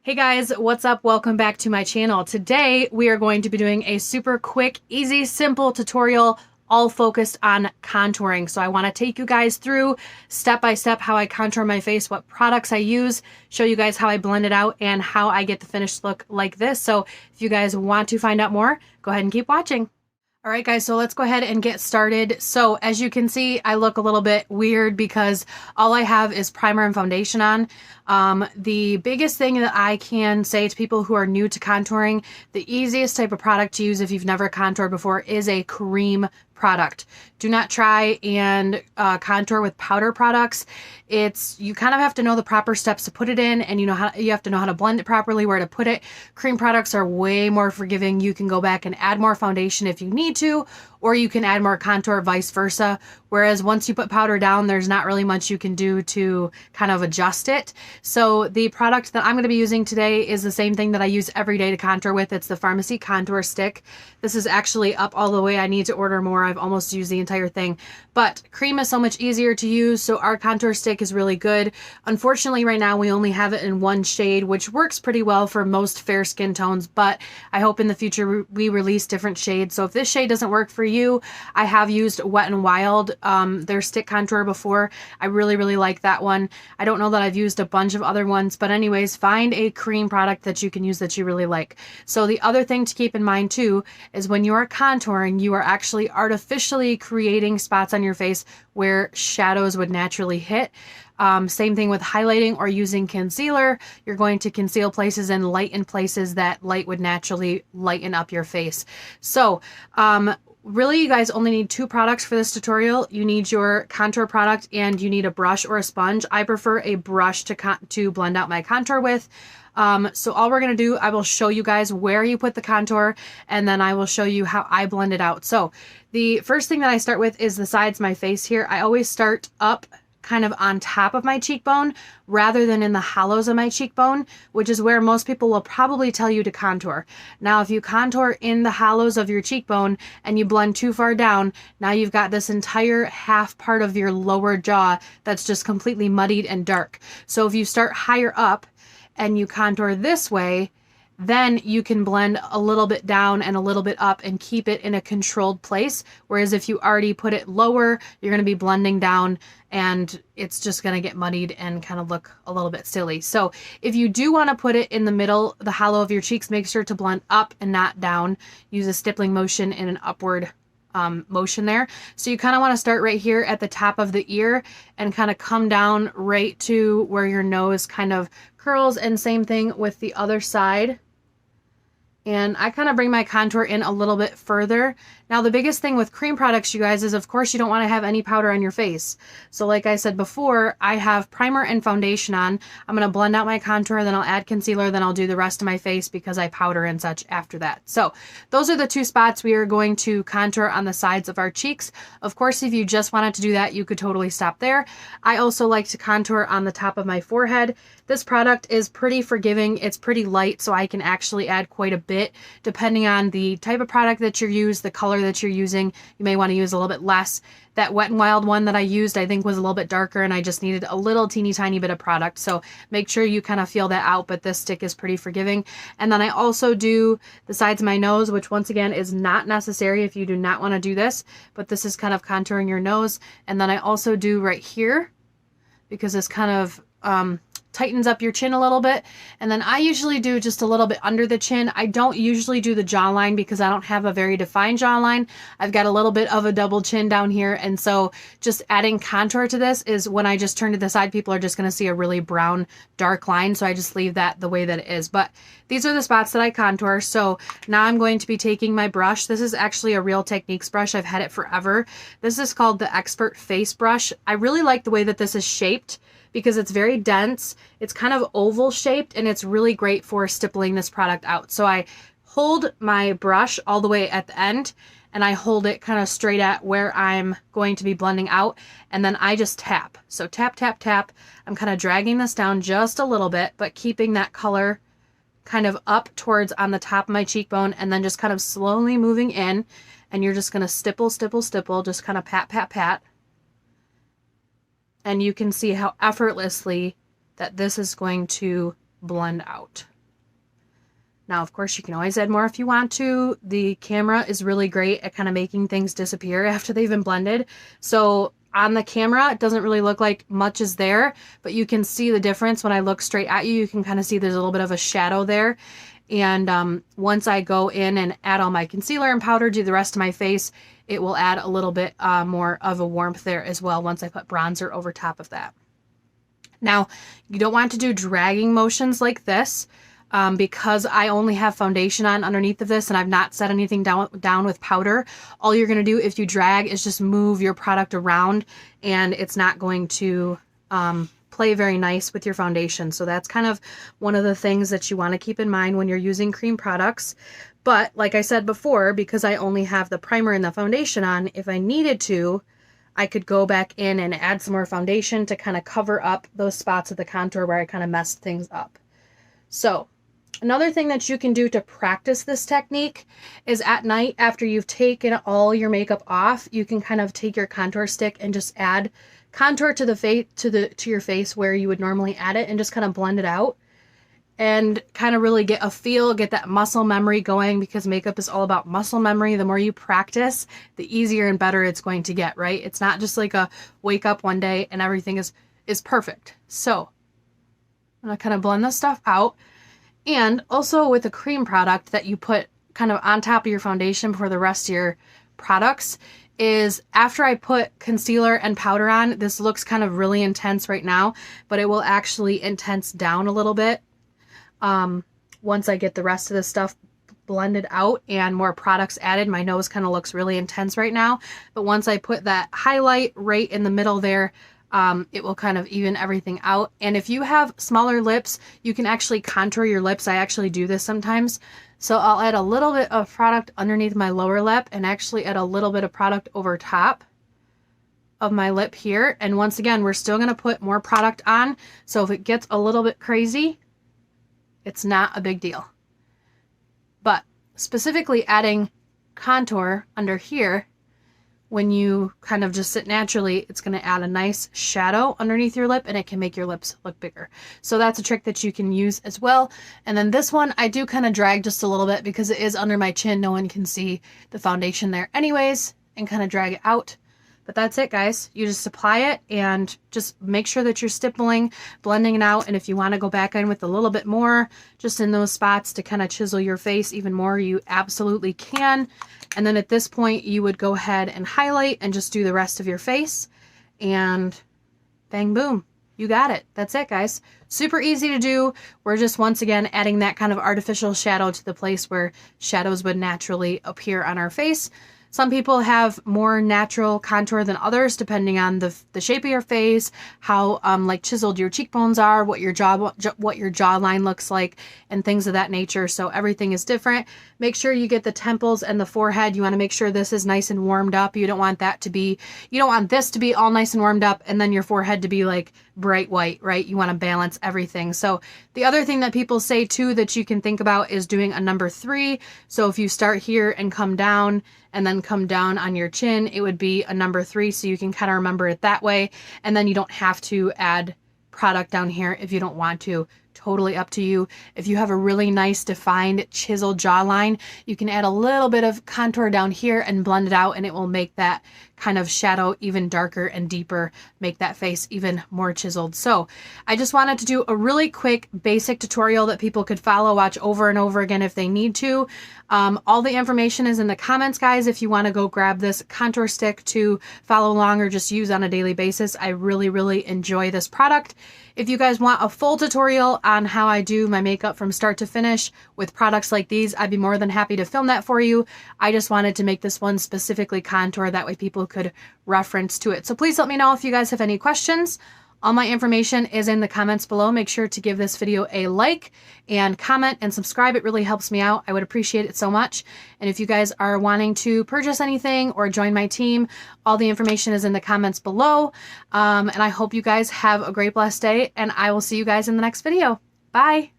Hey guys, what's up? Welcome back to my channel. Today we are going to be doing a super quick, easy, simple tutorial all focused on contouring. So I want to take you guys through step by step how I contour my face, what products I use, show you guys how I blend it out, and how I get the finished look like this. So if you guys want to find out more, go ahead and keep watching. All right, guys, so let's go ahead and get started. So as you can see, I look a little bit weird because all I have is primer and foundation on. The biggest thing that I can say to people who are new to contouring, the easiest type of product to use if you've never contoured before is a cream product. Do not try and contour with powder products. You kind of have to know the proper steps to put it in, and you have to know how to blend it properly, where to put it. Cream products are way more forgiving. You can go back and add more foundation if you need to, or you can add more contour, vice versa. Whereas once you put powder down, there's not really much you can do to kind of adjust it. So the product that I'm going to be using today is the same thing that I use every day to contour with. It's the Farmasi contour stick. This is actually up all the way. I need to order more. I've almost used the entire thing, but cream is so much easier to use. So our contour stick is really good. Unfortunately, right now we only have it in one shade, which works pretty well for most fair skin tones, but I hope in the future we release different shades. So if this shade doesn't work for you, I have used Wet n Wild, their stick contour before. I really like that one. I don't know that I've used a bunch of other ones, but anyways, find a cream product that you can use that you really like. So the other thing to keep in mind too is when you are contouring, you are actually artificially creating spots on your face where shadows would naturally hit. Same thing with highlighting or using concealer. You're going to conceal places and lighten places that light would naturally lighten up your face. So really, you guys only need two products for this tutorial. You need your contour product and you need a brush or a sponge. I prefer a brush to blend out my contour with. So all we're going to do, I will show you guys where you put the contour, and then I will show you how I blend it out. So the first thing that I start with is the sides of my face here. I always start up kind of on top of my cheekbone rather than in the hollows of my cheekbone, which is where most people will probably tell you to contour. Now, if you contour in the hollows of your cheekbone and you blend too far down, now you've got this entire half part of your lower jaw that's just completely muddied and dark. So if you start higher up and you contour this way, then you can blend a little bit down and a little bit up and keep it in a controlled place. Whereas if you already put it lower, you're going to be blending down and it's just going to get muddied and kind of look a little bit silly. So if you do want to put it in the middle, the hollow of your cheeks, make sure to blend up and not down. Use a stippling motion in an upward motion there. So you kind of want to start right here at the top of the ear and kind of come down right to where your nose kind of curls, and same thing with the other side. And I kind of bring my contour in a little bit further. Now, the biggest thing with cream products, you guys, is of course you don't want to have any powder on your face. So like I said before, I have primer and foundation on. I'm going to blend out my contour, then I'll add concealer, then I'll do the rest of my face because I powder and such after that. So those are the two spots we are going to contour on the sides of our cheeks. Of course, if you just wanted to do that, you could totally stop there. I also like to contour on the top of my forehead. This product is pretty forgiving. It's pretty light, so I can actually add quite a bit depending on the type of product that you use, the color that you're using. You may want to use a little bit less. That Wet n Wild one that I used, I think, was a little bit darker, and I just needed a little teeny tiny bit of product. So make sure you kind of feel that out, but this stick is pretty forgiving. And then I also do the sides of my nose, which once again is not necessary if you do not want to do this, but this is kind of contouring your nose. And then I also do right here because this kind of tightens up your chin a little bit. And then I usually do just a little bit under the chin. I don't usually do the jawline because I don't have a very defined jawline. I've got a little bit of a double chin down here. And so just adding contour to this is when I just turn to the side, people are just going to see a really brown, dark line. So I just leave that the way that it is. But these are the spots that I contour. So now I'm going to be taking my brush. This is actually a Real Techniques brush. I've had it forever. This is called the Expert Face Brush. I really like the way that this is shaped because it's very dense. It's kind of oval shaped, and it's really great for stippling this product out. So I hold my brush all the way at the end, and I hold it kind of straight at where I'm going to be blending out, and then I just tap. So tap, tap, tap. I'm kind of dragging this down just a little bit, but keeping that color kind of up towards on the top of my cheekbone, and then just kind of slowly moving in, and you're just going to stipple, stipple, stipple, just kind of pat, pat, pat. And you can see how effortlessly that this is going to blend out. Now, of course, you can always add more if you want to. The camera is really great at kind of making things disappear after they've been blended. So on the camera, it doesn't really look like much is there, but you can see the difference when I look straight at you. You can kind of see there's a little bit of a shadow there. And once I go in and add all my concealer and powder to the rest of my face, it will add a little bit more of a warmth there as well once I put bronzer over top of that. Now, you don't want to do dragging motions like this. Because I only have foundation on underneath of this and I've not set anything down with powder, all you're going to do if you drag is just move your product around, and it's not going to play very nice with your foundation. So that's kind of one of the things that you want to keep in mind when you're using cream products. But like I said before, because I only have the primer and the foundation on, if I needed to, I could go back in and add some more foundation to kind of cover up those spots of the contour where I kind of messed things up. So another thing that you can do to practice this technique is at night after you've taken all your makeup off, you can kind of take your contour stick and just add contour to the face to your face where you would normally add it, and just kind of blend it out and kind of really get a feel, get that muscle memory going, because makeup is all about muscle memory. The more you practice, the easier and better it's going to get, right? It's not just like a wake up one day and everything is perfect. So I'm gonna kind of blend this stuff out. And also with a cream product that you put kind of on top of your foundation for the rest of your products, is after I put concealer and powder on, this looks kind of really intense right now, but it will actually intense down a little bit once I get the rest of this stuff blended out and more products added. My nose kind of looks really intense right now, but once I put that highlight right in the middle there, it will kind of even everything out. And if you have smaller lips, you can actually contour your lips. I actually do this sometimes. So I'll add a little bit of product underneath my lower lip and actually add a little bit of product over top of my lip here. And once again, we're still going to put more product on. So if it gets a little bit crazy, it's not a big deal. But specifically adding contour under here, when you kind of just sit naturally, it's going to add a nice shadow underneath your lip, and it can make your lips look bigger. So that's a trick that you can use as well. And then this one, I do kind of drag just a little bit because it is under my chin. No one can see the foundation there anyways, and kind of drag it out. But that's it, guys. You just apply it and just make sure that you're stippling, blending it out. And if you want to go back in with a little bit more, just in those spots to kind of chisel your face even more, you absolutely can. And then at this point, you would go ahead and highlight and just do the rest of your face. And bang, boom. You got it. That's it, guys. Super easy to do. We're just, once again, adding that kind of artificial shadow to the place where shadows would naturally appear on our face. Some people have more natural contour than others, depending on the shape of your face, how like chiseled your cheekbones are, what your jawline looks like, and things of that nature. So everything is different. Make sure you get the temples and the forehead. You want to make sure this is nice and warmed up. You don't want that to be, you don't want this to be all nice and warmed up and then your forehead to be like bright white, right? You want to balance everything. So the other thing that people say too that you can think about is doing a number 3. So if you start here and come down and then come down on your chin, it would be a number 3. So you can kind of remember it that way. And then you don't have to add product down here if you don't want to. Totally up to you. If you have a really nice defined chiseled jawline, you can add a little bit of contour down here and blend it out, and it will make that kind of shadow even darker and deeper, make that face even more chiseled. So I just wanted to do a really quick basic tutorial that people could follow, watch over and over again if they need to. All the information is in the comments, guys, if you want to go grab this contour stick to follow along or just use on a daily basis. I really, really enjoy this product. If you guys want a full tutorial on how I do my makeup from start to finish with products like these, I'd be more than happy to film that for you. I just wanted to make this one specifically contour, that way people could reference to it. So please let me know if you guys have any questions. All my information is in the comments below. Make sure to give this video a like and comment and subscribe. It really helps me out. I would appreciate it so much. And if you guys are wanting to purchase anything or join my team, all the information is in the comments below. And I hope you guys have a great, blessed day, and I will see you guys in the next video. Bye.